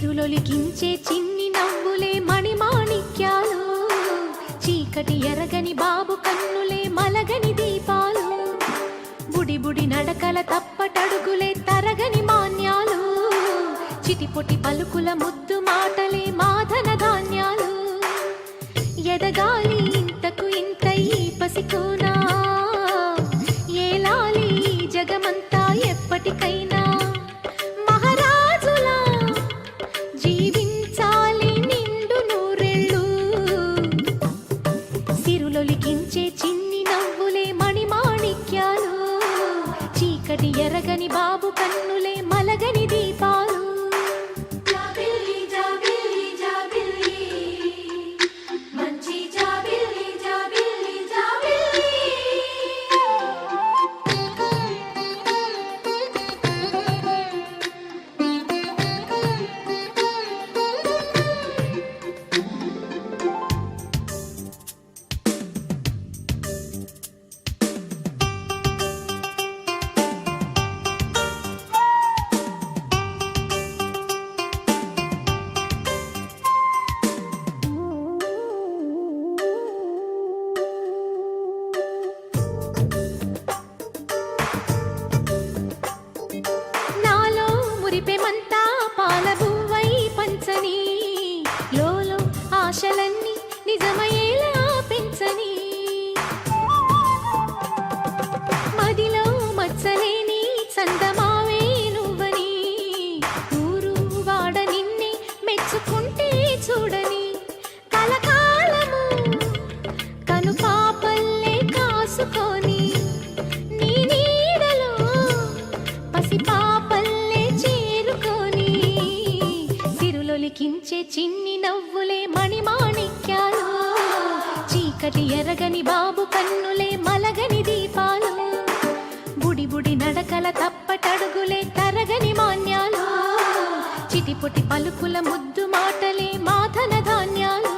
సిరులొలికించే చిన్ని నవ్వులే మణిమాణిక్యాలు, చీకటి ఎరగని బాబు కన్నులే మలగని దీపాలు, బుడి బుడి నడకల తప్పటడుగులే తరగని మాన్యాలు, చిటిపొటి పలుకుల ముద్దు మాటలే మాధన ధాన్యాలు, ఎదగాలి ఇంతకు ఇంత ఈ పసికోనా, ఏలాలి జగమంతా ఎప్పటికైనా, మహారాజులా జీవించాలి నిండు నూరెళ్ళు, సిరులొలికించే చిన్ని నవ్వులే మణిమాణిక్యాలు, చీకటి ఎరగని బాబు కన్నులే మలగని దీపాలు. మురిపెమంతా పాలబువ్వై పంచని, లోలో ఆశలన్నీ నిజమయ్యేలా పెంచని, మదిలో మచ్చలేని చందమావే నువ్వని, ఊరు వాడ నిన్నే మెచ్చుకుంటే చూడని, కలకాలము కను పాపల్లే కాసుకొని, నీ నీడలో పసిపాపల్లే లికించే చిన్ని నవ్వులే మణిమాణిక్యాలు, చీకటి ఎరగని బాబు కన్నులే మలగని దీపాలు, బుడి బుడి నడకల తప్పటడుగులే తరగని మాన్యాలు, చిటిపొటి పలుకుల ముద్దు మాటలే మాధన ధాన్యాలు.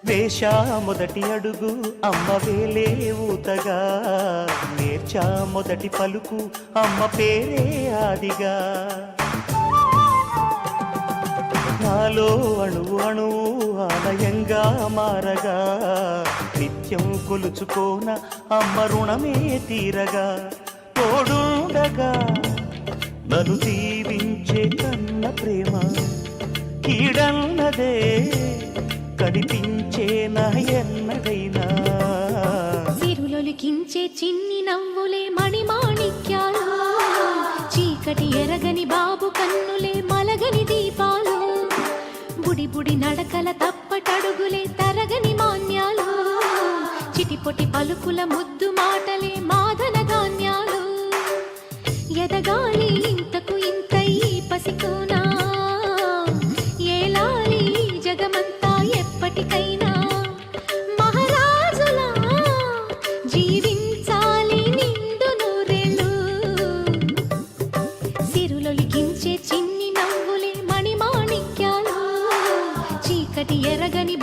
వేశా మొదటి అడుగు అమ్మ వేలే ఊతగా, నేర్చా మొదటి పలుకు అమ్మ పేరే ఆదిగా, నాలో అణువు అణువు ఆలయంగా మారగా, నిత్యం కొలుచుకోన అమ్మ రుణమే తీరగా, తోడుండగా నన్ను దీవించే కన్న ప్రేమ కీడన్నదే కనిపించే నా ఎన్నడైనా, సిరులొలికించే చిన్ని నవ్వులే మణిమాణిక్యాలు, చీకటి ఎరగని బాబు కన్నులే మలగని దీపాలు, బుడి బుడి నడకల తప్పటడుగులే తరగని మాన్యాలు, చిటిపొటి పలుకుల ముద్దు మాటలే మాధన ధాన్యాలు, ఎదగాలి ఇంతకు ఇంత ఈ పసికోనా, ఏలాలి జగమంతా ఎప్పటికైనా, మహారాజులా జీవించాలి నిండు నూరెళ్ళు, సిరులొలికించే చిన్ని నవ్వులే మణిమాణిక్యాలు, చీకటి ఎరగని